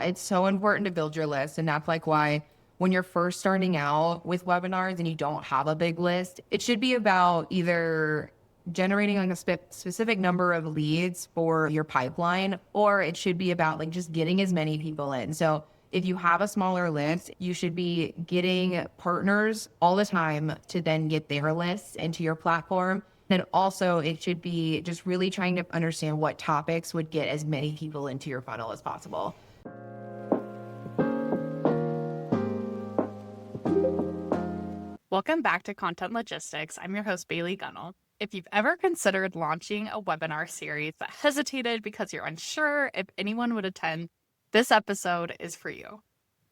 It's so important to build your list. And that's like why when you're first starting out with webinars and you don't have a big list, it should be about either generating like a specific number of leads for your pipeline, or it should be about like just getting as many people in. So if you have a smaller list, you should be getting partners all the time to then get their lists into your platform. And also it should be just really trying to understand what topics would get as many people into your funnel as possible. Welcome back to Content Logistics. I'm your host, Baylee Gunnell. If you've ever considered launching a webinar series but hesitated because you're unsure if anyone would attend, this episode is for you.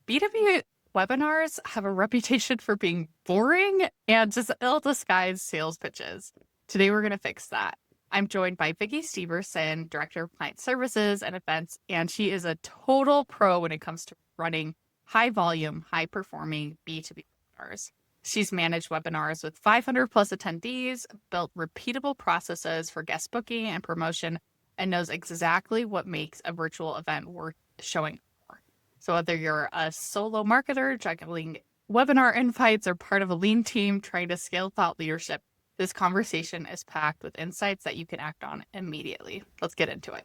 B2B webinars have a reputation for being boring and just ill-disguised sales pitches. Today, we're going to fix that. I'm joined by Vicki Stepherson, Director of Client Services and Events, and she is a total pro when it comes to running high-volume, high-performing B2B webinars. She's managed webinars with 500 plus attendees, built repeatable processes for guest booking and promotion, and knows exactly what makes a virtual event worth showing up for. So whether you're a solo marketer juggling webinar invites or part of a lean team trying to scale thought leadership, this conversation is packed with insights that you can act on immediately. Let's get into it.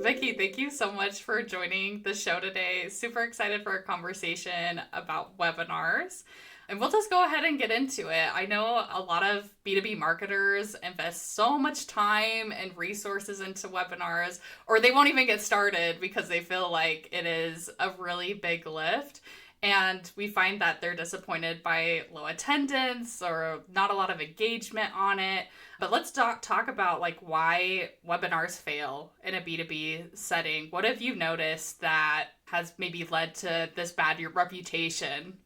Vicki, thank you so much for joining the show today. Super excited for a conversation about webinars. And we'll just go ahead and get into it. I know a lot of B2B marketers invest so much time and resources into webinars, or they won't even get started because they feel like it is a really big lift. And we find that they're disappointed by low attendance or not a lot of engagement on it. But let's talk about like why webinars fail in a B2B setting. What have you noticed that has maybe led to this bad reputation?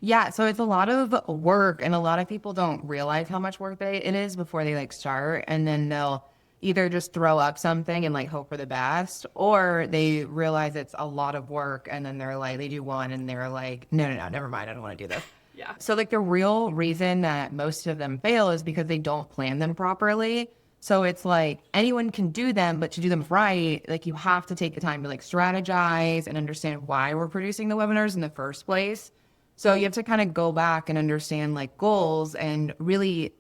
Yeah, so it's a lot of work, and a lot of people don't realize how much work it is before they like start, and then they'll either just throw up something and like hope for the best, or they realize it's a lot of work and then they're like, they do one and they're like, no, never mind, I don't want to do this. Yeah. So like the real reason that most of them fail is because they don't plan them properly. So it's like anyone can do them, but to do them right, like you have to take the time to like strategize and understand why we're producing the webinars in the first place. So you have to kind of go back and understand like goals and really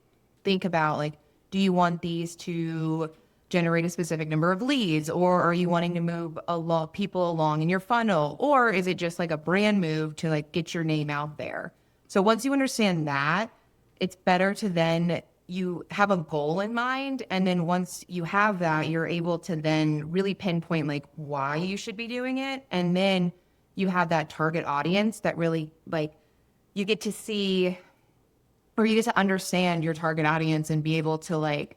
think about like, do you want these to generate a specific number of leads, or are you wanting to move a lot of people along in your funnel, or is it just like a brand move to like get your name out there? So once you understand that, it's better to then you have a goal in mind. And then once you have that, you're able to then really pinpoint like why you should be doing it. And then you have that target audience that really like you get to see, or you get to understand your target audience and be able to like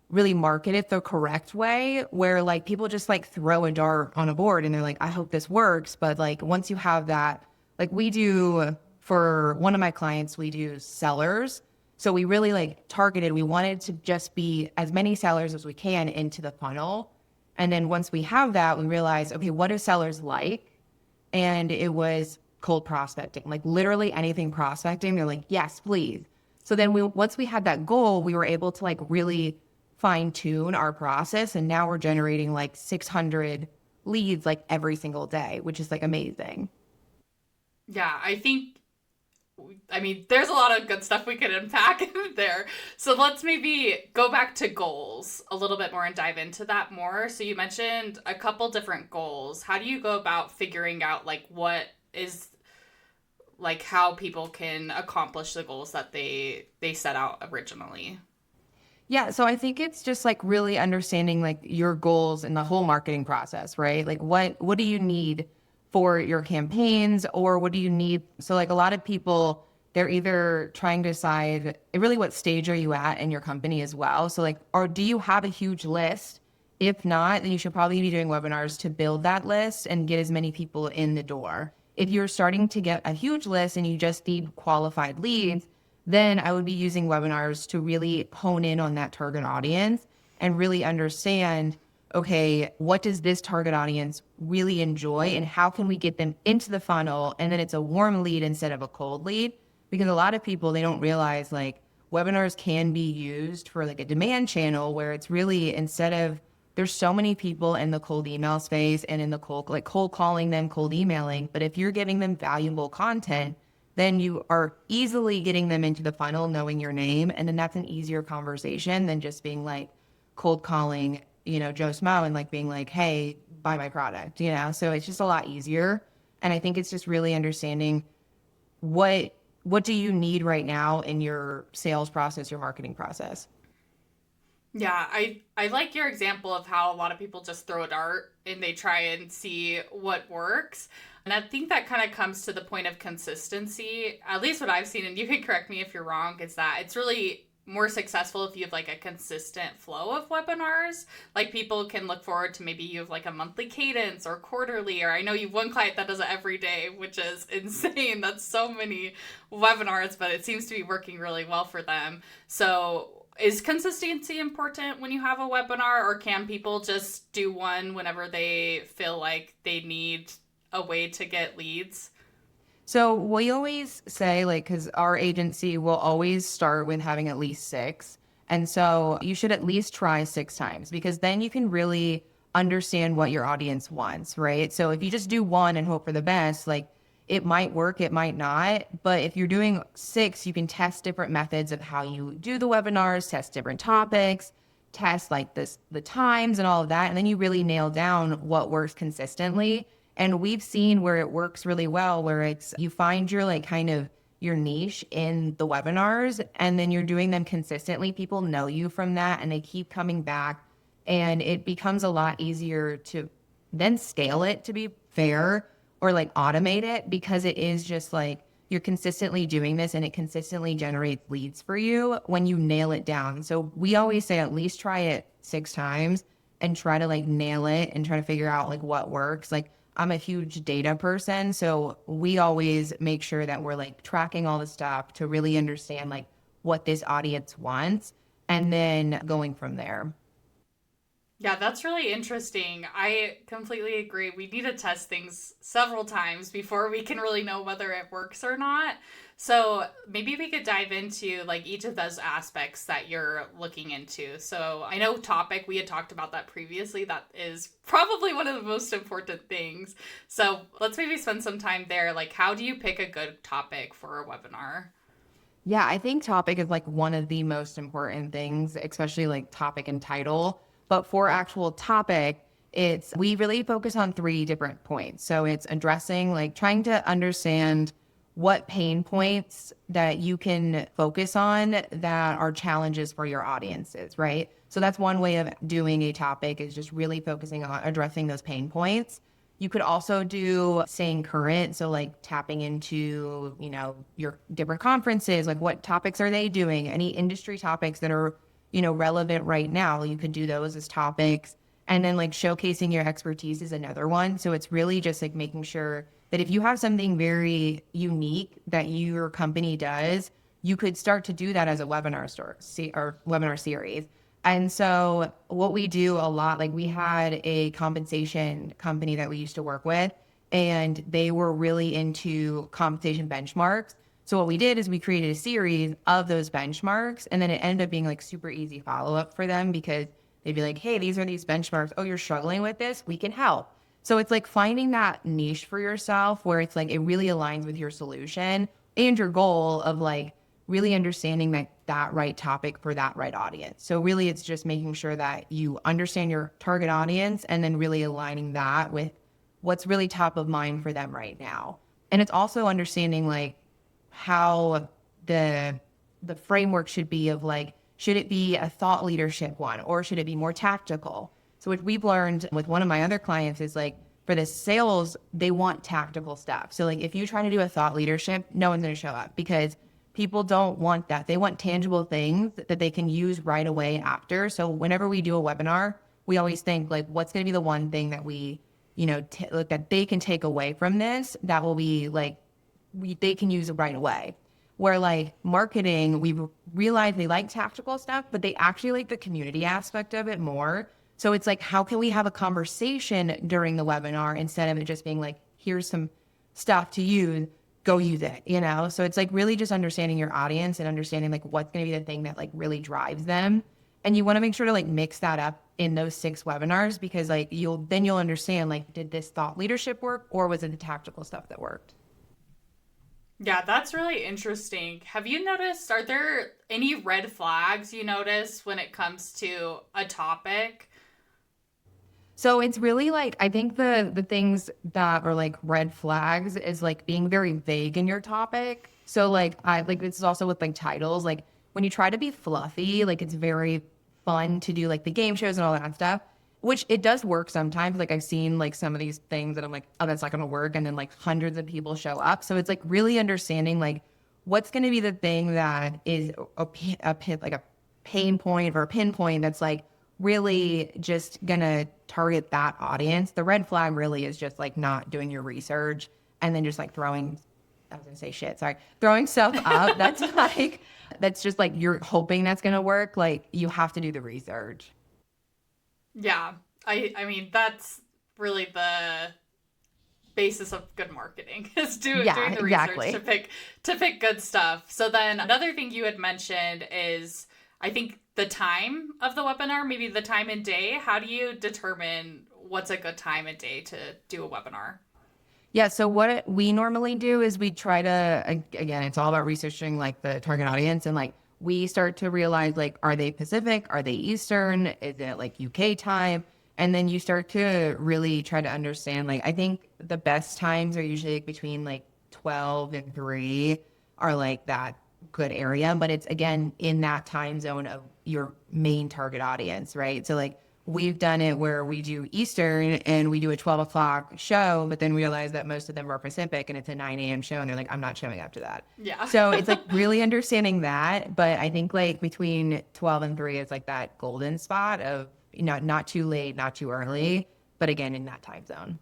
really market it the correct way, where like people just like throw a dart on a board and they're like, I hope this works. But like once you have that, like we do for one of my clients, we do sellers. So we really like targeted, we wanted to just be as many sellers as we can into the funnel. And then once we have that, we realize, okay, what do sellers like? And it was cold prospecting, like literally anything prospecting. They're like, yes, please. So then once we had that goal, we were able to like really fine tune our process. And now we're generating like 600 leads like every single day, which is like amazing. Yeah, I mean, there's a lot of good stuff we could unpack there. So let's maybe go back to goals a little bit more and dive into that more. So you mentioned a couple different goals. How do you go about figuring out like what is like how people can accomplish the goals that they set out originally? Yeah, so I think it's just like really understanding like your goals and the whole marketing process, right? Like what do you need for your campaigns, or what do you need? So like a lot of people, they're either trying to decide really what stage are you at in your company as well. So like, or do you have a huge list? If not, then you should probably be doing webinars to build that list and get as many people in the door. If you're starting to get a huge list and you just need qualified leads, then I would be using webinars to really hone in on that target audience and really understand, okay, what does this target audience really enjoy and how can we get them into the funnel? And then it's a warm lead instead of a cold lead, because a lot of people, they don't realize like webinars can be used for like a demand channel where it's really instead of there's so many people in the cold email space and in the cold calling them, cold emailing. But if you're giving them valuable content, then you are easily getting them into the funnel, knowing your name. And then that's an easier conversation than just being like cold calling, Joe Smo and like being like, hey, buy my product, So it's just a lot easier. And I think it's just really understanding what do you need right now in your sales process, your marketing process. Yeah, I like your example of how a lot of people just throw a dart and they try and see what works. And I think that kind of comes to the point of consistency. At least what I've seen, and you can correct me if you're wrong, is that it's really more successful if you have like a consistent flow of webinars. Like people can look forward to maybe you have like a monthly cadence or quarterly, or I know you've one client that does it every day, which is insane. That's so many webinars, but it seems to be working really well for them. So is consistency important when you have a webinar, or can people just do one whenever they feel like they need a way to get leads? So we always say, like, because our agency will always start with having at least 6. And so you should at least try 6 times, because then you can really understand what your audience wants, right? So if you just do one and hope for the best, like, it might work, it might not. But if you're doing 6, you can test different methods of how you do the webinars, test different topics, test like the times and all of that. And then you really nail down what works consistently. And we've seen where it works really well, where it's you find your like kind of your niche in the webinars, and then you're doing them consistently. People know you from that and they keep coming back, and it becomes a lot easier to then scale it, to be fair, or like automate it, because it is just like you're consistently doing this and it consistently generates leads for you when you nail it down. So we always say at least try it 6 times and try to like nail it and try to figure out like what works. Like I'm a huge data person, so we always make sure that we're like tracking all the stuff to really understand like what this audience wants and then going from there. Yeah, that's really interesting. I completely agree. We need to test things several times before we can really know whether it works or not. So maybe we could dive into like each of those aspects that you're looking into. So I know topic, we had talked about that previously. That is probably one of the most important things. So let's maybe spend some time there. Like, how do you pick a good topic for a webinar? Yeah, I think topic is like one of the most important things, especially like topic and title. But for actual topic, we really focus on 3 different points. So it's addressing, like trying to understand what pain points that you can focus on that are challenges for your audiences, right? So that's one way of doing a topic, is just really focusing on addressing those pain points. You could also do staying current. So like tapping into, your different conferences, like what topics are they doing? Any industry topics that are, relevant right now, you could do those as topics. And then like showcasing your expertise is another one. So it's really just like making sure that if you have something very unique that your company does, you could start to do that as a or webinar series. And so what we do a lot, like we had a compensation company that we used to work with, and they were really into compensation benchmarks. So what we did is we created a series of those benchmarks, and then it ended up being like super easy follow-up for them, because they'd be like, hey, these are these benchmarks. Oh, you're struggling with this? We can help. So it's like finding that niche for yourself where it's like it really aligns with your solution and your goal of like really understanding that right topic for that right audience. So really it's just making sure that you understand your target audience and then really aligning that with what's really top of mind for them right now. And it's also understanding like how the framework should be of like, should it be a thought leadership one or should it be more tactical? So what we've learned with one of my other clients is like for the sales, they want tactical stuff. So like if you're trying to do a thought leadership, no one's going to show up because people don't want that. They want tangible things that they can use right away after. So whenever we do a webinar, we always think like, what's going to be the one thing that we, that they can take away from this that will be like, they can use it right away. Where like marketing, we realize they like tactical stuff, but they actually like the community aspect of it more. So it's like, how can we have a conversation during the webinar instead of it just being like, here's some stuff to use, go use it, So it's like really just understanding your audience and understanding like what's going to be the thing that like really drives them. And you want to make sure to like mix that up in those 6 webinars, because like you'll understand, like, did this thought leadership work or was it the tactical stuff that worked? Yeah, that's really interesting. Have you noticed, are there any red flags you notice when it comes to a topic? So it's really like, I think the things that are like red flags is like being very vague in your topic. So like I like this is also with like titles. Like when you try to be fluffy, like it's very fun to do like the game shows and all that stuff, which it does work sometimes. Like I've seen like some of these things that I'm like, oh, that's not gonna work, and then like hundreds of people show up. So it's like really understanding like what's gonna be the thing that is like a pain point or a pinpoint that's like really just gonna target that audience. The red flag really is just like not doing your research and then just like throwing, I was gonna say shit, sorry, throwing stuff up. That's like, that's just like you're hoping that's gonna work. Like you have to do the research. Yeah, I mean that's really the basis of good marketing is Yeah, doing the research exactly. to pick good stuff. So then another thing you had mentioned is I think the time of the webinar, maybe the time and day. How do you determine what's a good time and day to do a webinar? Yeah, so what we normally do is we try to, again, it's all about researching like the target audience, and like we start to realize like, are they Pacific? Are they Eastern? Is it like UK time? And then you start to really try to understand, like, I think the best times are usually like between like 12 and 3 are like that good area, but it's again in that time zone of your main target audience, right? So like we've done it where we do Eastern and we do a 12 o'clock show, but then realize that most of them are Pacific and it's a 9 a.m. show and they're like, I'm not showing up to that. Yeah. So it's like really understanding that. But I think like between 12 and 3 is like that golden spot of, you know, not too late, not too early, but again, in that time zone.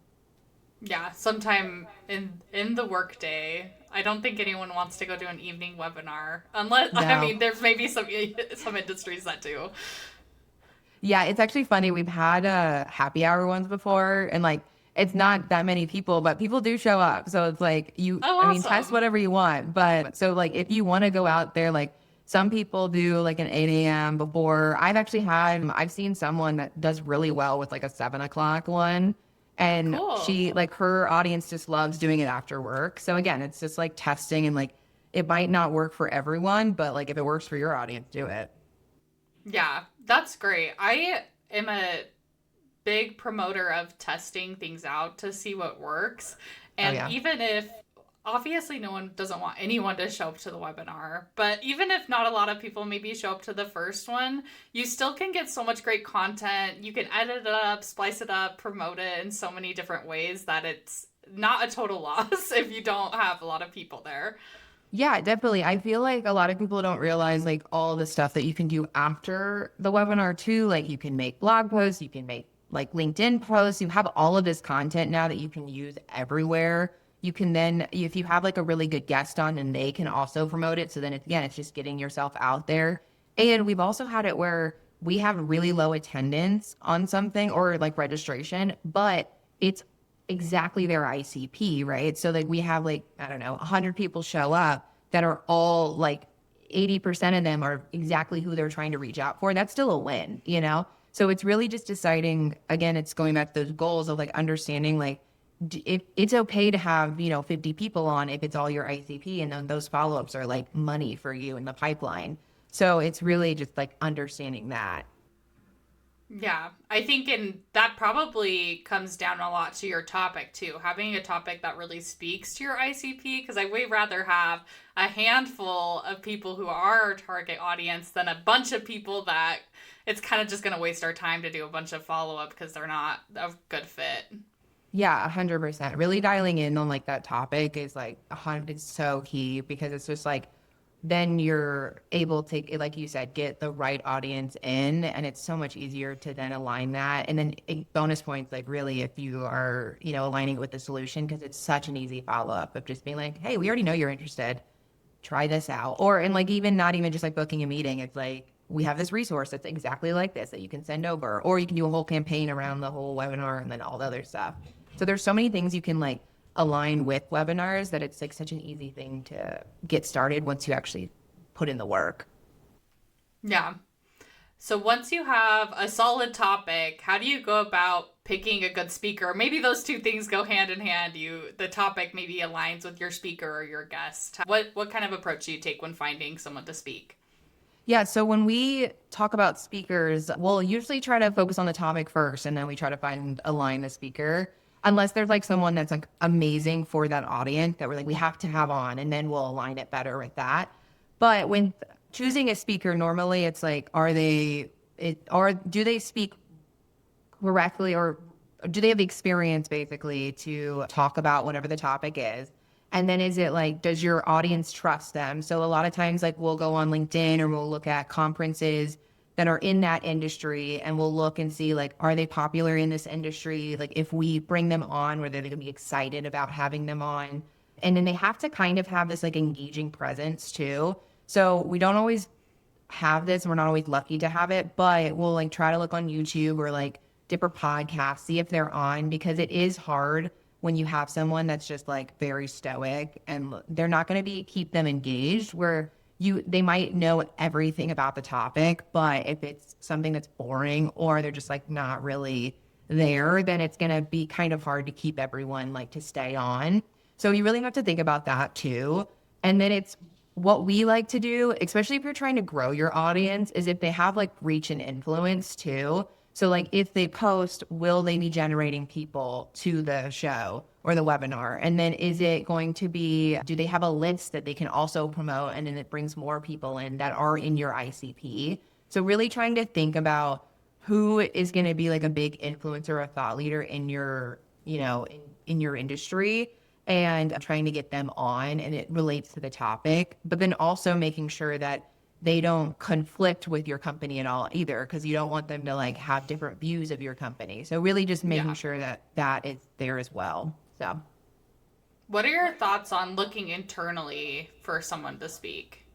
Yeah, sometime in the workday. I don't think anyone wants to go to an evening webinar unless I No. mean there's maybe some industries that do. Yeah, it's actually funny. We've had happy hour ones before, and like it's not that many people, but people do show up. So it's like Oh, I mean, test awesome. whatever you want. But so like if you want to go out there, like some people do like an 8 a.m. before. I've seen someone that does really well with like a 7 o'clock one. And Cool. she like her audience just loves doing it after work. So again, it's just like testing, and like it might not work for everyone, but like if it works for your audience, do it. Yeah, that's great. I am a big promoter of testing things out to see what works. Oh And yeah. even if obviously no one doesn't want anyone to show up to the webinar, but even if not a lot of people maybe show up to the first one, you still can get so much great content. You can edit it up, splice it up, promote it in so many different ways that it's not a total loss if you don't have a lot of people there. Yeah, definitely. I feel like a lot of people don't realize like all the stuff that you can do after the webinar too. Like you can make blog posts, you can make like LinkedIn posts. You have all of this content now that you can use everywhere. You can then, if you have like a really good guest on, and they can also promote it. So then it's, again, it's just getting yourself out there. And we've also had it where we have really low attendance on something or like registration, but it's exactly their ICP, right? So like we have like, I don't know, 100 people show up that are all like 80% of them are exactly who they're trying to reach out for. That's still a win, you know? So it's really just deciding, again, it's going back to those goals of like understanding like if it's okay to have, you know, 50 people on if it's all your ICP, and then those follow-ups are like money for you in the pipeline. So it's really just like understanding that. Yeah, I think and that probably comes down a lot to your topic too. Having a topic that really speaks to your ICP, because I way rather have a handful of people who are our target audience than a bunch of people that it's kind of just going to waste our time to do a bunch of follow up because they're not a good fit. Yeah, 100%. Really dialing in on like that topic is like 100 is so key, because it's just like then you're able to, like you said, get the right audience in, and it's so much easier to then align that. And then bonus points, like really, if you are, you know, aligning it with the solution, because it's such an easy follow up of just being like, hey, we already know you're interested. Try this out. Or, and like even not even just like booking a meeting, it's like, we have this resource that's exactly like this that you can send over, or you can do a whole campaign around the whole webinar and then all the other stuff. So there's so many things you can like align with webinars that it's like such an easy thing to get started once you actually put in the work. Yeah. So once you have a solid topic, how do you go about picking a good speaker? Maybe those two things go hand in hand. The topic maybe aligns with your speaker or your guest. What kind of approach do you take when finding someone to speak? Yeah, so when we talk about speakers, we'll usually try to focus on the topic first, and then we try to align the speaker. Unless there's like someone that's like amazing for that audience that we're like, we have to have on, and then we'll align it better with that. But when choosing a speaker, normally it's like, do they speak correctly, or do they have the experience basically to talk about whatever the topic is? And then is it like, does your audience trust them? So a lot of times, like, we'll go on LinkedIn or we'll look at conferences that are in that industry, and we'll look and see, like, are they popular in this industry? Like, if we bring them on, where they're going to be excited about having them on. And then they have to kind of have this like engaging presence too. So we don't always have this. We're not always lucky to have it, but we'll like try to look on YouTube or like different podcasts, see if they're on, because it is hard when you have someone that's just like very stoic and they're not going to keep them engaged, where they might know everything about the topic, but if it's something that's boring or they're just like not really there, then it's going to be kind of hard to keep everyone like to stay on. So you really have to think about that too. And then it's what we like to do, especially if you're trying to grow your audience, is if they have like reach and influence too. So like if they post, will they be generating people to the show or the webinar? And then is it going to be, do they have a list that they can also promote? And then it brings more people in that are in your ICP. So really trying to think about who is going to be like a big influencer or a thought leader in your, in your industry, and trying to get them on, and it relates to the topic, but then also making sure that they don't conflict with your company at all either, because you don't want them to like have different views of your company. So really just making sure that that is there as well. So What are your thoughts on looking internally for someone to speak?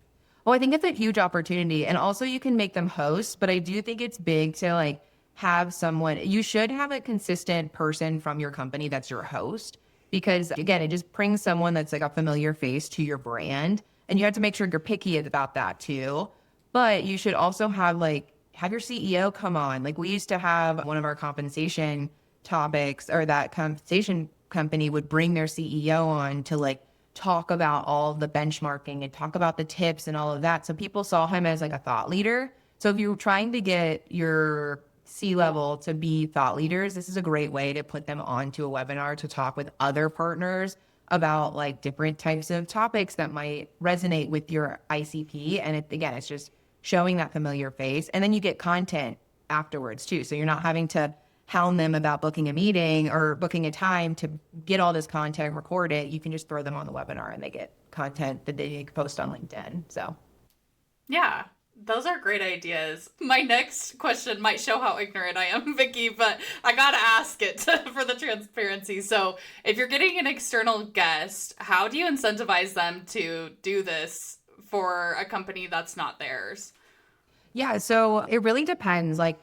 well, I think it's a huge opportunity, and also you can make them hosts, but I do think it's big to like have someone, you should have a consistent person from your company that's your host, because again, it just brings someone that's like a familiar face to your brand, and you have to make sure you're picky about that too. But you should also have your CEO come on. Like, we used to have one of our compensation topics, or that compensation company would bring their CEO on to like talk about all the benchmarking and talk about the tips and all of that. So people saw him as like a thought leader. So if you're trying to get your C-level to be thought leaders, this is a great way to put them onto a webinar to talk with other partners about like different types of topics that might resonate with your ICP. And again, it's just showing that familiar face. And then you get content afterwards too. So you're not having to hound them about booking a meeting or booking a time to get all this content recorded. You can just throw them on the webinar and they get content that they can post on LinkedIn. So Yeah, those are great ideas. My next question might show how ignorant I am, Vicki, but I gotta ask it for the transparency. So, if you're getting an external guest, how do you incentivize them to do this for a company that's not theirs? yeah, so it really depends. Like,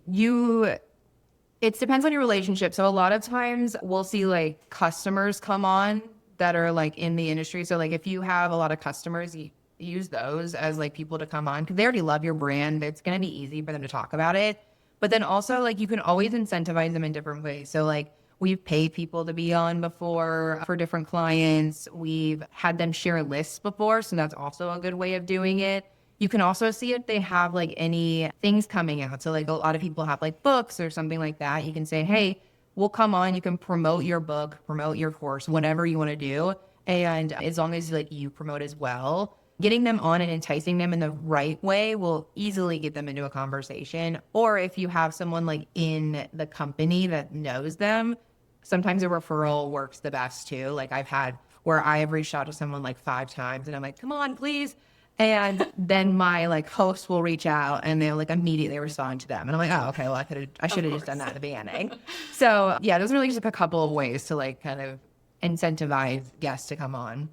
it depends on your relationship. So a lot of times we'll see like customers come on that are like in the industry. So like if you have a lot of customers, you use those as like people to come on because they already love your brand. It's going to be easy for them to talk about it. But then also like you can always incentivize them in different ways. So like we've paid people to be on before for different clients. We've had them share lists before. So that's also a good way of doing it. You can also see if they have like any things coming out. So like a lot of people have like books or something like that. You can say, hey, we'll come on. You can promote your book, promote your course, whatever you want to do. And as long as like you promote as well, getting them on and enticing them in the right way will easily get them into a conversation. Or if you have someone like in the company that knows them, sometimes a referral works the best too. Like I've had where I have reached out to someone like 5 times and I'm like, come on, please. And then my like host will reach out and they'll like immediately respond to them. And I'm like, oh, okay, well, I should have just done that at the beginning. So yeah, those are really just like a couple of ways to like kind of incentivize guests to come on.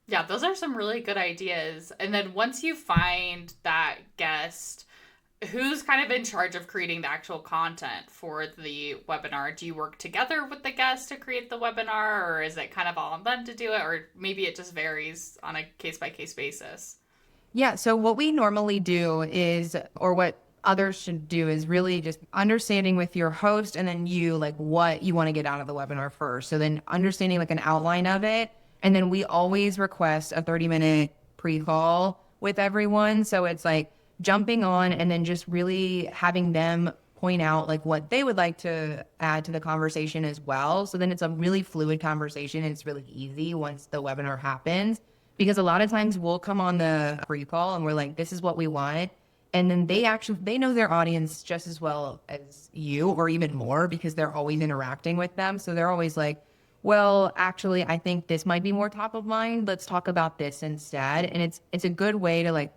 Yeah, those are some really good ideas. And then once you find that guest, who's kind of in charge of creating the actual content for the webinar? Do you work together with the guest to create the webinar, or is it kind of all on them to do it, or maybe it just varies on a case by case basis? Yeah, so what we normally do is, or what others should do is really just understanding with your host and then you, like what you want to get out of the webinar first. So then understanding like an outline of it. And then we always request a 30-minute pre-call with everyone. So it's like jumping on and then just really having them point out like what they would like to add to the conversation as well. So then it's a really fluid conversation and it's really easy once the webinar happens. Because a lot of times we'll come on the pre-call and we're like, this is what we want. And then they know their audience just as well as you or even more because they're always interacting with them. So they're always like, well, actually, I think this might be more top of mind. Let's talk about this instead. And it's a good way to like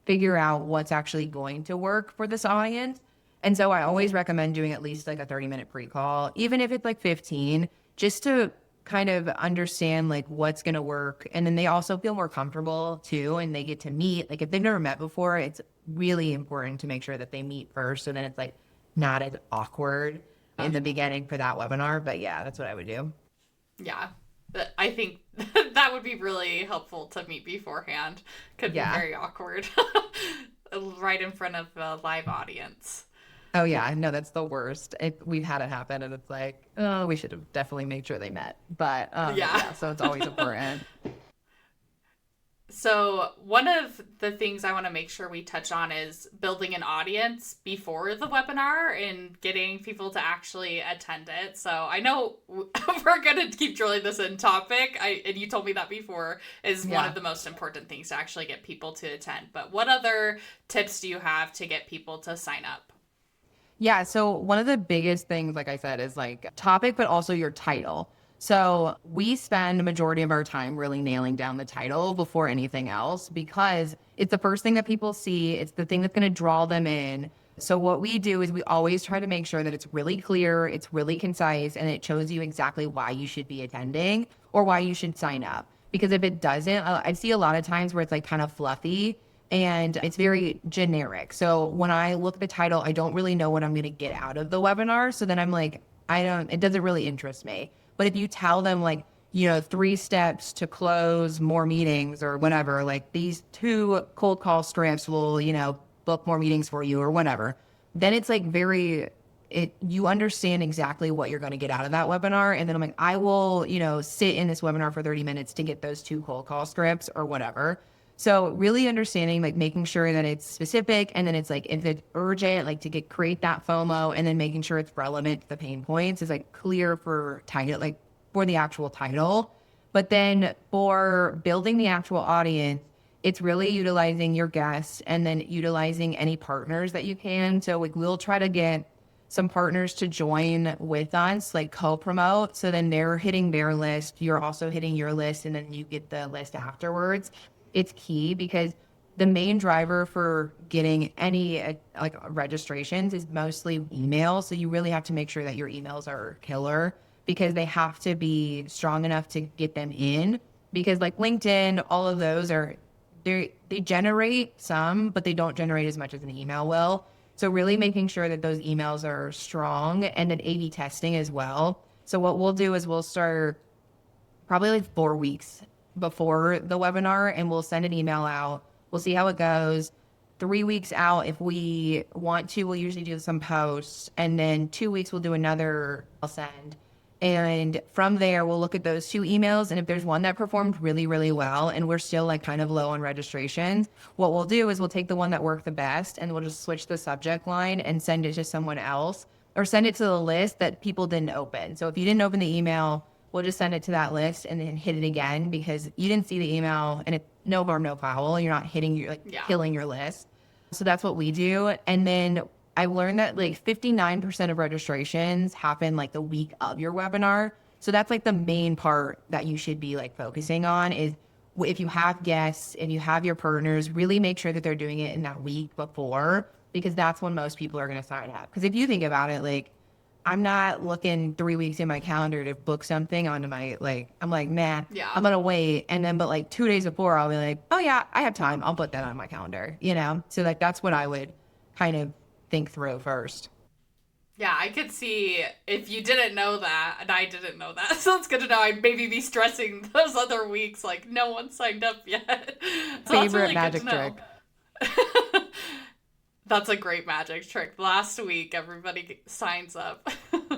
figure out what's actually going to work for this audience. And so I always recommend doing at least like a 30-minute pre-call, even if it's like 15, just to kind of understand like what's going to work. And then they also feel more comfortable too. And they get to meet, like if they've never met before, it's really important to make sure that they meet first. So then it's like not as awkward in the beginning for that webinar. But yeah, that's what I would do. Yeah. But I think that would be really helpful to meet beforehand. Could be Yeah. very awkward right in front of a live audience. Oh yeah, no, that's the worst. We've had it happen, and it's like, oh, we should have definitely made sure they met. But Yeah. yeah, so it's always important. So, one of the things I want to make sure we touch on is building an audience before the webinar and getting people to actually attend it. So, I know we're going to keep drilling this in topic. And you told me that before is one of the most important things to actually get people to attend. But what other tips do you have to get people to sign up? Yeah, so one of the biggest things, like I said, is like topic, but also your title. So we spend a majority of our time really nailing down the title before anything else because it's the first thing that people see. It's the thing that's going to draw them in. So what we do is we always try to make sure that it's really clear, it's really concise, and it shows you exactly why you should be attending or why you should sign up. Because if it doesn't, I see a lot of times where it's like kind of fluffy and it's very generic. So when I look at the title, I don't really know what I'm going to get out of the webinar. So then I'm like, it doesn't really interest me. But if you tell them like, 3 steps to close more meetings or whatever, like these 2 cold call strips will, book more meetings for you or whatever, then it's like you understand exactly what you're going to get out of that webinar. And then I'm like, I will, sit in this webinar for 30 minutes to get those 2 cold call scripts or whatever. So really understanding, like making sure that it's specific and then it's like, if it's urgent, like to create that FOMO and then making sure it's relevant to the pain points is like clear for title, like for the actual title. But then for building the actual audience, it's really utilizing your guests and then utilizing any partners that you can. So like we'll try to get some partners to join with us, like co-promote. So then they're hitting their list, you're also hitting your list, and then you get the list afterwards. It's key because the main driver for getting any like registrations is mostly email. So you really have to make sure that your emails are killer because they have to be strong enough to get them in. Because like LinkedIn, all of those they generate some, but they don't generate as much as an email will. So really making sure that those emails are strong and then A/B testing as well. So what we'll do is we'll start probably like 4 weeks before the webinar and we'll send an email out. We'll see how it goes. 3 weeks out, if we want to, we'll usually do some posts. And then 2 weeks, we'll do another send. And from there, we'll look at those 2 emails. And if there's one that performed really, really well, and we're still like kind of low on registrations, what we'll do is we'll take the one that worked the best and we'll just switch the subject line and send it to someone else or send it to the list that people didn't open. So if you didn't open the email, we'll just send it to that list and then hit it again because you didn't see the email and it's no harm, no foul. You're not killing your list. So that's what we do. And then I learned that like 59% of registrations happen like the week of your webinar. So that's like the main part that you should be like focusing on is if you have guests and you have your partners, really make sure that they're doing it in that week before because that's when most people are going to sign up. Because if you think about it, like I'm not looking 3 weeks in my calendar to book something onto my, I'm like, man, I'm going to wait. And then, but like 2 days before, I'll be like, oh yeah, I have time. I'll put that on my calendar, So like, that's what I would kind of think through first. Yeah, I could see if you didn't know that, and I didn't know that. So it's good to know. I'd maybe be stressing those other weeks, like no one signed up yet. So that's Favorite really good to magic know. trick. That's a great magic trick. Last week, everybody signs up.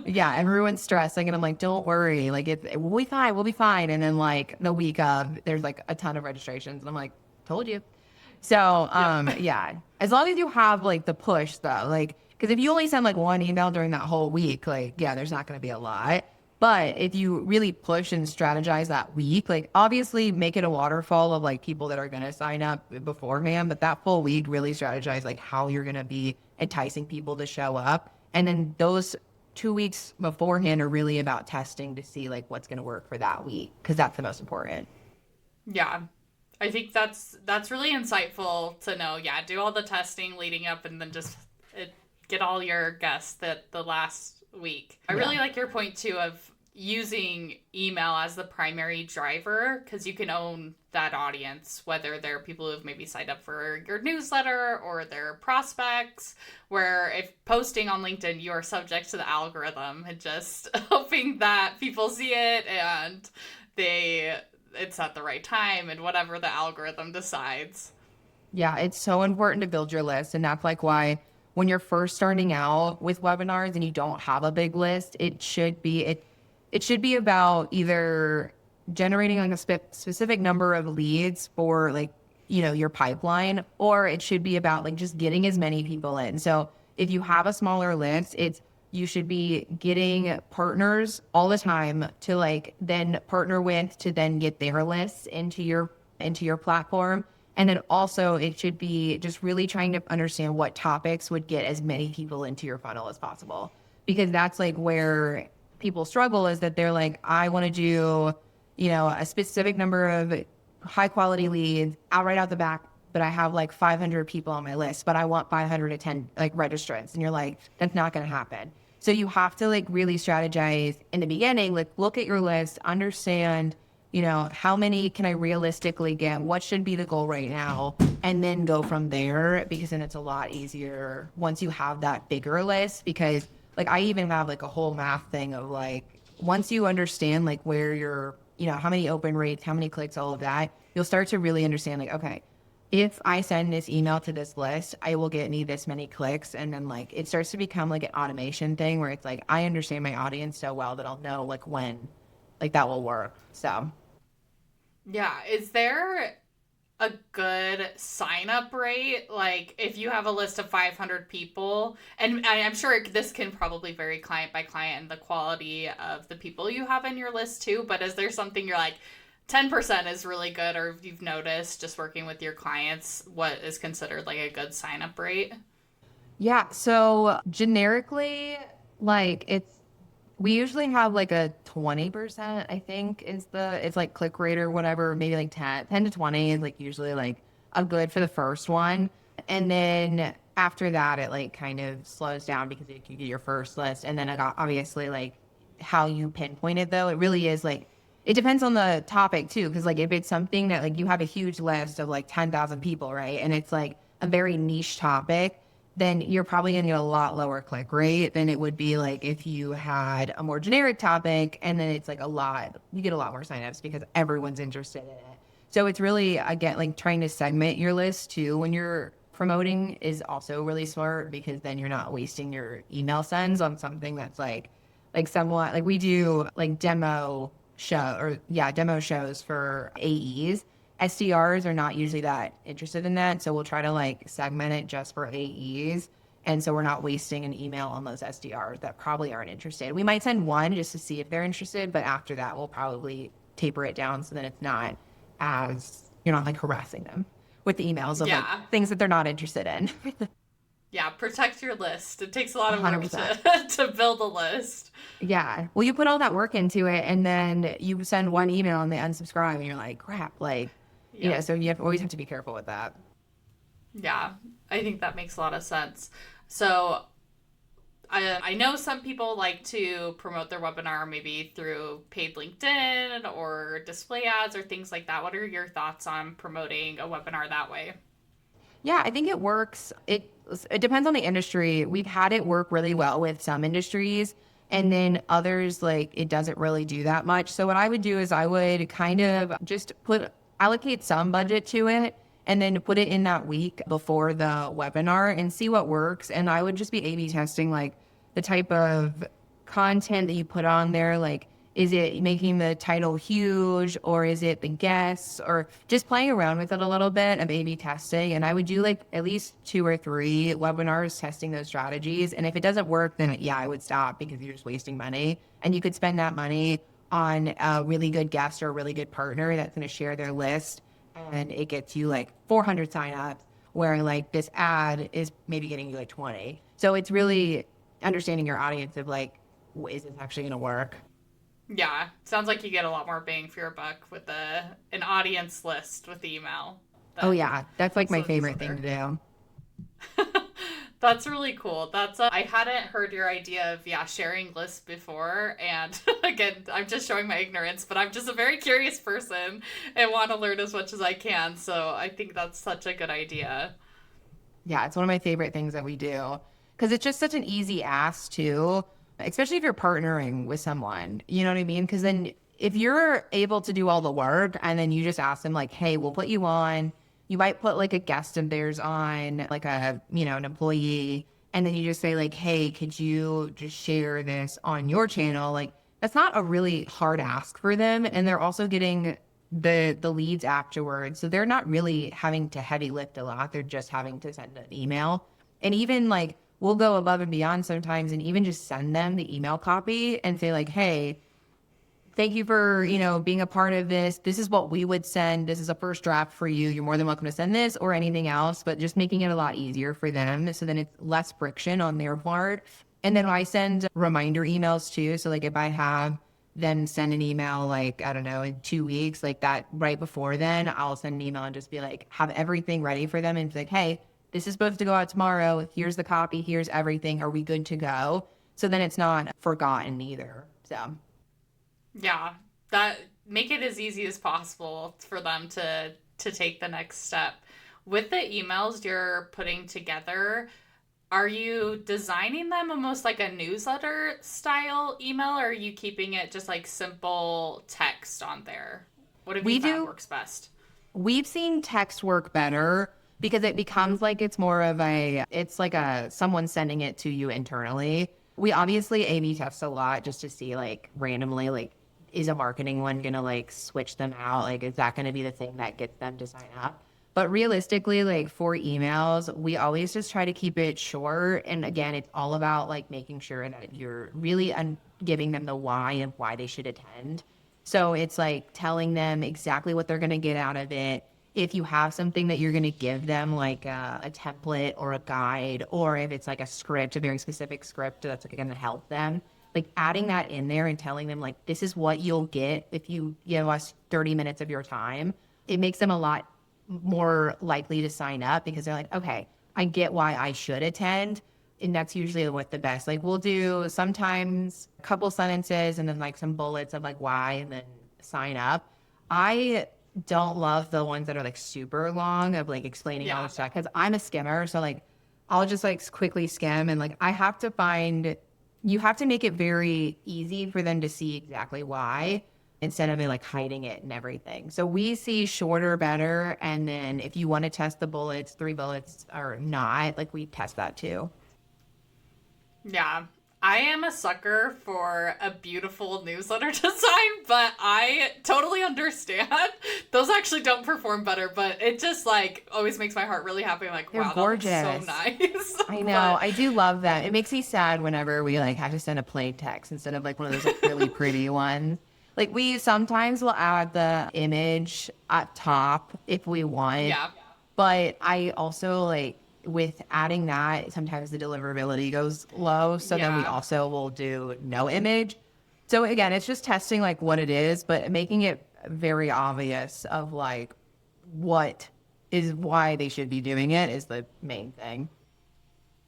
Yeah, everyone's stressing, and I'm like, don't worry, like we'll be fine, we'll be fine. And then like the week of, there's like a ton of registrations, and I'm like, told you. So Yep. yeah, as long as you have like the push though, like because if you only send like one email during that whole week, like yeah, there's not going to be a lot. But if you really push and strategize that week, like obviously make it a waterfall of like people that are going to sign up beforehand, but that full week really strategize like how you're going to be enticing people to show up. And then those 2 weeks beforehand are really about testing to see like what's going to work for that week because that's the most important. Yeah. I think that's really insightful to know. Yeah, do all the testing leading up and then just get all your guests the last week. I Yeah. really like your point too of using email as the primary driver because you can own that audience, whether they're people who've maybe signed up for your newsletter or they're prospects, where if posting on LinkedIn, you are subject to the algorithm and just hoping that people see it and they it's at the right time and whatever the algorithm decides. Yeah, it's so important to build your list. And that's like why when you're first starting out with webinars and you don't have a big list, it should be about either generating like a specific number of leads for like, your pipeline, or it should be about like just getting as many people in. So if you have a smaller list, you should be getting partners all the time to like then partner with to then get their lists into your platform. And then also it should be just really trying to understand what topics would get as many people into your funnel as possible. Because that's like where people struggle is that they're like, I want to do, a specific number of high quality leads out right out the back, but I have like 500 people on my list, but I want 510 like registrants. And you're like, that's not going to happen. So you have to like really strategize in the beginning, like look at your list, understand, how many can I realistically get? What should be the goal right now? And then go from there because then it's a lot easier once you have that bigger list. Because like I even have like a whole math thing of like, once you understand like where you're, how many open rates, how many clicks, all of that, you'll start to really understand like, okay, if I send this email to this list, I will get me this many clicks. And then like it starts to become like an automation thing where it's like I understand my audience so well that I'll know like when like that will work. So Yeah, is there a good sign up rate? Like, if you have a list of 500 people, and I'm sure this can probably vary client by client and the quality of the people you have in your list too, but is there something you're like, 10% is really good, or if you've noticed just working with your clients, what is considered like a good sign up rate? yeah, so generically, like we usually have like a 20%, I think it's like click rate or whatever, maybe like 10 to 20 is like usually like a good for the first one. And then after that, it like kind of slows down because you can get your first list. And then it got obviously like how you pinpoint it though, it really is like, it depends on the topic too. Cause like if it's something that like you have a huge list of like 10,000 people, right? And it's like a very niche topic, then you're probably going to get a lot lower click rate than it would be like if you had a more generic topic and then it's like you get a lot more signups because everyone's interested in it. So it's really, again, like trying to segment your list too when you're promoting is also really smart because then you're not wasting your email sends on something that's like somewhat like we do like demo shows for AEs. SDRs are not usually that interested in that. So we'll try to like segment it just for AEs. And so we're not wasting an email on those SDRs that probably aren't interested. We might send one just to see if they're interested, but after that, we'll probably taper it down so that it's not as, you're not like harassing them with the emails of like Yeah. things that they're not interested in. Yeah, protect your list. It takes a lot of work 100%. to to build a list. Yeah. Well, you put all that work into it and then you send one email and they unsubscribe and you're like, crap, like, Yep. so always have to be careful with that. Yeah, I think that makes a lot of sense. So I know some people like to promote their webinar maybe through paid LinkedIn or display ads or things like that. What are your thoughts on promoting a webinar that way? Yeah, I think it works. It depends on the industry. We've had it work really well with some industries, and then others like it doesn't really do that much. So what I would do is I would kind of just allocate some budget to it and then put it in that week before the webinar and see what works. And I would just be A/B testing like the type of content that you put on there, like is it making the title huge or is it the guests or just playing around with it a little bit of A/B testing. And I would do like at least 2 or 3 webinars testing those strategies. And if it doesn't work, then yeah, I would stop because you're just wasting money. And you could spend that money on a really good guest or a really good partner that's going to share their list. And it gets you like 400 signups where like this ad is maybe getting you like 20. So it's really understanding your audience of like, is this actually going to work? Yeah, sounds like you get a lot more bang for your buck with an audience list with email Oh than yeah, that's like my some of these favorite thing to do. That's really cool. I hadn't heard your idea of sharing lists before, and again, I'm just showing my ignorance, but I'm just a very curious person and want to learn as much as I can. So I think that's such a good idea. Yeah, it's one of my favorite things that we do because it's just such an easy ask too, especially if you're partnering with someone. You know what I mean? Because then if you're able to do all the work and then you just ask them like, "Hey, we'll put you on." You might put like a guest of theirs on, like an employee, and then you just say like, "Hey, could you just share this on your channel?" Like that's not a really hard ask for them, and they're also getting the leads afterwards. So they're not really having to heavy lift a lot. They're just having to send an email. And even like we'll go above and beyond sometimes and even just send them the email copy and say like, hey, thank you for, being a part of this. This is what we would send. This is a first draft for you. You're more than welcome to send this or anything else, but just making it a lot easier for them. So then it's less friction on their part. And then I send reminder emails too. So like if I have them send an email, like, I don't know, in 2 weeks, like that right before then, I'll send an email and just be like, have everything ready for them and be like, hey, this is supposed to go out tomorrow. Here's the copy. Here's everything. Are we good to go? So then it's not forgotten either. So. Yeah, that make it as easy as possible for them to take the next step. With the emails you're putting together, are you designing them almost like a newsletter style email, or are you keeping it just like simple text on there? What have you found works best? We've seen text work better because it becomes like it's like someone sending it to you internally. We obviously A/B test a lot just to see like randomly, like, is a marketing one going to like switch them out? Like, is that going to be the thing that gets them to sign up? But realistically, like for emails, we always just try to keep it short. And again, it's all about like making sure that you're really giving them the why of why they should attend. So it's like telling them exactly what they're going to get out of it. If you have something that you're going to give them, like a template or a guide, or if it's like a script, a very specific script that's like going to help them, like adding that in there and telling them like, this is what you'll get if you give us 30 minutes of your time. It makes them a lot more likely to sign up because they're like, okay, I get why I should attend. And that's usually what the best. Like we'll do sometimes a couple sentences and then like some bullets of like why and then sign up. I don't love the ones that are like super long of like explaining all the stuff because I'm a skimmer. So like I'll just like quickly skim and like you have to make it very easy for them to see exactly why instead of like hiding it and everything. So we see shorter better. And then if you want to test the bullets, 3 bullets or not, like we test that too. Yeah. I am a sucker for a beautiful newsletter design, but I totally understand. Those actually don't perform better, but it just like always makes my heart really happy. I'm like, They're wow, gorgeous. that looks so nice. I know. I do love that. It makes me sad whenever we like have to send a plain text instead of like one of those like really pretty ones. Like we sometimes will add the image at top if we want. Yeah. But I also like with adding that, sometimes the deliverability goes low. So then we also will do no image. So again, it's just testing like what it is, but making it very obvious of like what is why they should be doing it is the main thing.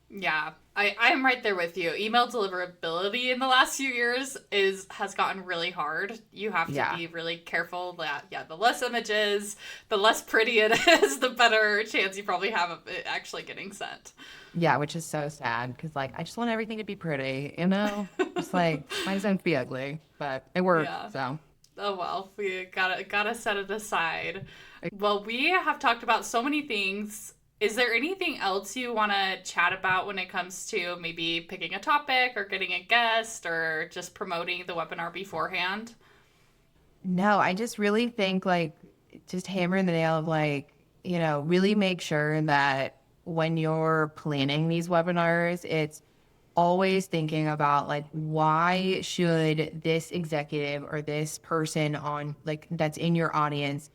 Yeah, I'm right there with you. Email deliverability in the last few years has gotten really hard. You have to Yeah. be really careful that the less images, the less pretty it is, the better chance you probably have of it actually getting sent. Yeah, which is so sad because like I just want everything to be pretty, you know? Just like might as well be ugly, but it works. Yeah. So Oh well, we gotta set it aside. Well, we have talked about so many things. Is there anything else you want to chat about when it comes to maybe picking a topic or getting a guest or just promoting the webinar beforehand? no, I just really think like just hammering the nail of like, really make sure that when you're planning these webinars, it's always thinking about like why should this executive or this person on like that's in your audience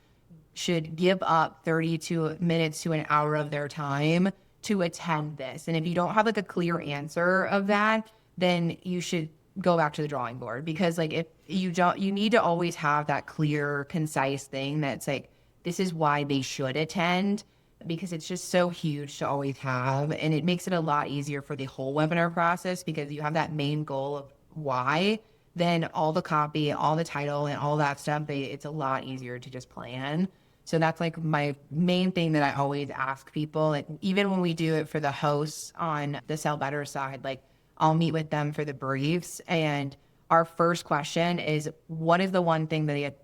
should give up 32 minutes to an hour of their time to attend this. And if you don't have like a clear answer of that, then you should go back to the drawing board because like if you don't, you need to always have that clear, concise thing that's like, this is why they should attend because it's just so huge to always have. And it makes it a lot easier for the whole webinar process because you have that main goal of why, then all the copy, all the title and all that stuff, it's a lot easier to just plan. So that's like my main thing that I always ask people. Like even when we do it for the hosts on the Sell Better side, like I'll meet with them for the briefs. And our first question is, what is the one thing that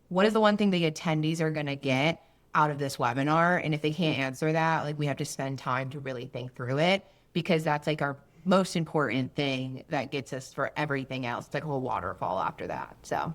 what is the one thing the attendees are going to get out of this webinar? And if they can't answer that, like we have to spend time to really think through it because that's like our most important thing that gets us for everything else. It's like a whole waterfall after that. So.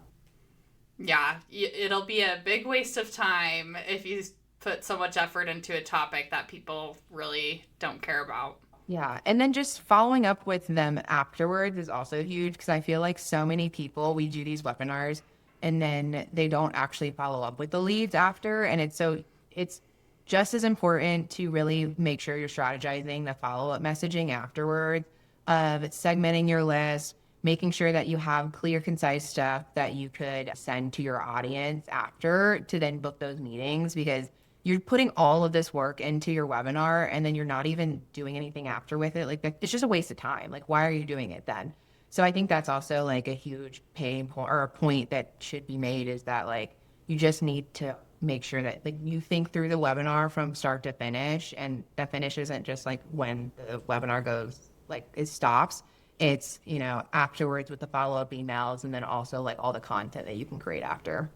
Yeah, it'll be a big waste of time if you put so much effort into a topic that people really don't care about. Yeah. And then just following up with them afterwards is also huge because I feel like so many people, we do these webinars and then they don't actually follow up with the leads after. And it's just as important to really make sure you're strategizing the follow up messaging afterwards, of segmenting your list, making sure that you have clear, concise stuff that you could send to your audience after to then book those meetings because you're putting all of this work into your webinar and then you're not even doing anything after with it. Like it's just a waste of time. Like, why are you doing it then? So I think that's also like a huge pain point or a point that should be made is that like, you just need to make sure that like you think through the webinar from start to finish. And that finish isn't just like when the webinar goes, like it stops. It's, afterwards with the follow-up emails and then also like all the content that you can create after.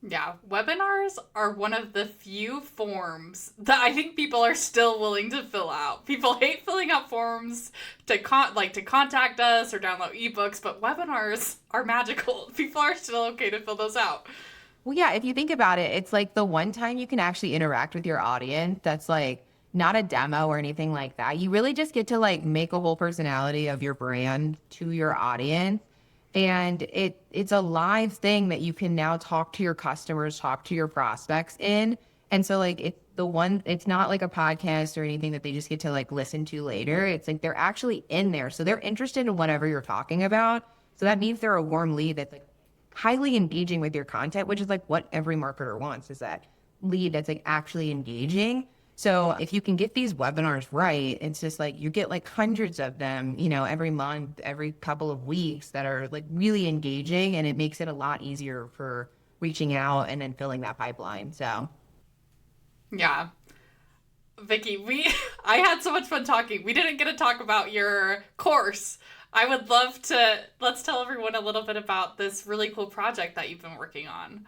Yeah, webinars are one of the few forms that I think people are still willing to fill out. People hate filling out forms to contact us or download ebooks, but webinars are magical. People are still okay to fill those out. Well, yeah, if you think about it, it's like the one time you can actually interact with your audience that's like not a demo or anything like that. You really just get to like make a whole personality of your brand to your audience. And it's a live thing that you can now talk to your customers, talk to your prospects in. And so like it's not like a podcast or anything that they just get to like listen to later. It's like they're actually in there. So they're interested in whatever you're talking about. So that means they're a warm lead that's like highly engaging with your content, which is like what every marketer wants is that lead that's like actually engaging. So if you can get these webinars right, it's just like you get like hundreds of them, every month, every couple of weeks that are like really engaging and it makes it a lot easier for reaching out and then filling that pipeline. So Yeah. Vicki, I had so much fun talking. We didn't get to talk about your course. I would love to let's tell everyone a little bit about this really cool project that you've been working on.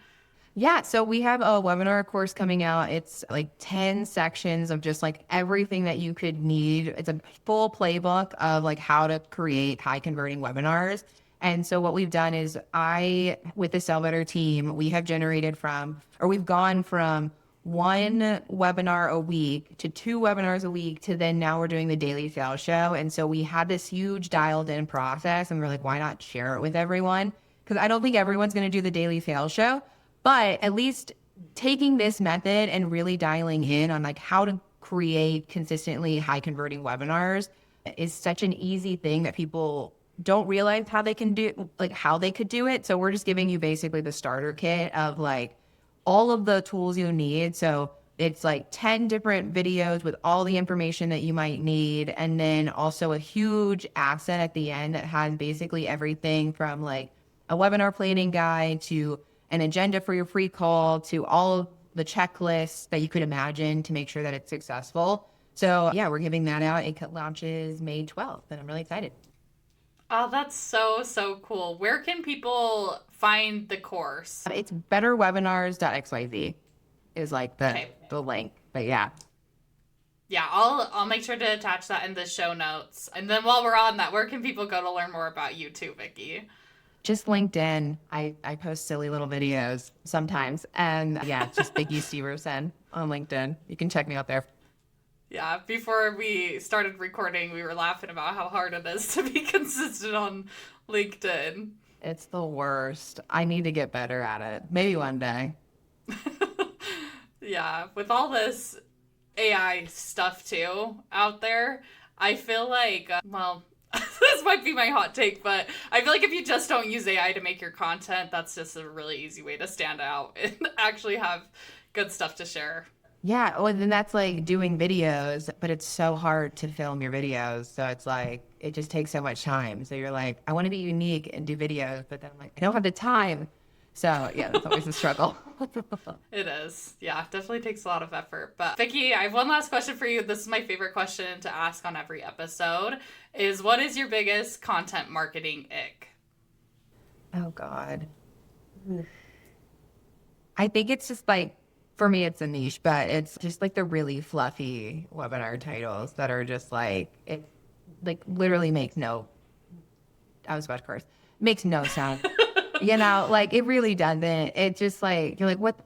yeah, so we have a webinar course coming out. It's like 10 sections of just like everything that you could need. It's a full playbook of like how to create high converting webinars. And so what we've done is with the Sell Better team, we've gone from one webinar a week to two webinars a week to then now we're doing the daily sales show. And so we had this huge dialed in process and we're like, why not share it with everyone? Because I don't think everyone's going to do the daily sales show. But at least taking this method and really dialing in on like how to create consistently high converting webinars is such an easy thing that people don't realize how they can do, like how they could do it. So we're just giving you basically the starter kit of like all of the tools you need. So It's like 10 different videos with all the information that you might need. And then also a huge asset at the end that has basically everything from like a webinar planning guide to an agenda for your free call to all of the checklists that you could imagine to make sure that it's successful. So yeah, we're giving that out. It launches May 12th and I'm really excited. Oh, that's so, so cool. Where can people find the course? It's betterwebinars.xyz is like the link, but yeah. Yeah, I'll make sure to attach that in the show notes. And then while we're on that, where can people go to learn more about you too, Vicki? Just LinkedIn. I post silly little videos sometimes. And yeah, it's just Vicki Stepherson on LinkedIn. You can check me out there. Yeah, before we started recording, we were laughing about how hard it is to be consistent on LinkedIn. It's the worst. I need to get better at it. Maybe one day. Yeah, with all this AI stuff too out there, I feel like, this might be my hot take, but I feel like if you just don't use AI to make your content, that's just a really easy way to stand out and actually have good stuff to share. Yeah, well, then that's like doing videos, but it's so hard to film your videos. So it's like, it just takes so much time. So you're like, I want to be unique and do videos, but then I'm like, I don't have the time. So yeah, that's always a struggle. It is. Yeah, definitely takes a lot of effort. But Vicki, I have one last question for you. This is my favorite question to ask on every episode is what is your biggest content marketing ick? Oh God. I think it's just like, for me, it's a niche, but it's just like the really fluffy webinar titles that are just like, it like literally makes no, I was about to curse, makes no sound. You know, like it really doesn't. It's just like, you're like, what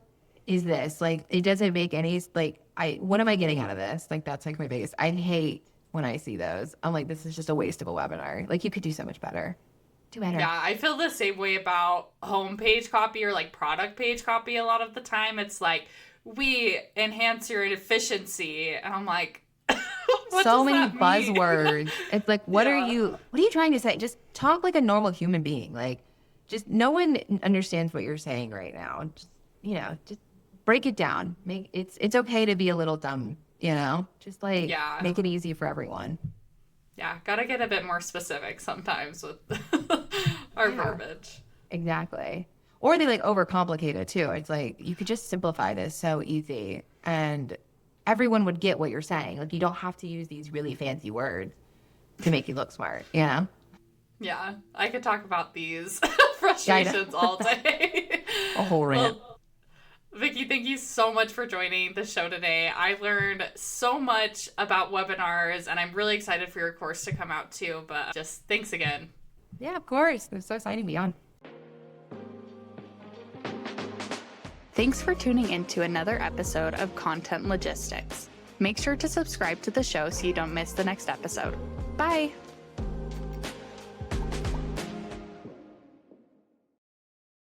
is this? Like, it doesn't make any, like, what am I getting out of this? Like, that's like my biggest, I hate when I see those. I'm like, this is just a waste of a webinar. Like, you could do so much better. Do better. Yeah, I feel the same way about homepage copy or like product page copy a lot of the time. It's like, we enhance your efficiency. And I'm like, so many buzzwords. It's like, what are you trying to say? Just talk like a normal human being. Like, just no one understands what you're saying right now. Just, just break it down. It's okay to be a little dumb, just like make it easy for everyone. Yeah. Gotta get a bit more specific sometimes with our verbiage. Exactly. Or they like overcomplicate it too. It's like, you could just simplify this so easy and everyone would get what you're saying. Like, you don't have to use these really fancy words to make you look smart, Yeah, I could talk about these frustrations all day. A whole rant. Well, Vicki, thank you so much for joining the show today. I learned so much about webinars, and I'm really excited for your course to come out too, but just thanks again. Yeah, of course. It was so exciting to be on. Thanks for tuning in to another episode of Content Logistics. Make sure to subscribe to the show so you don't miss the next episode. Bye!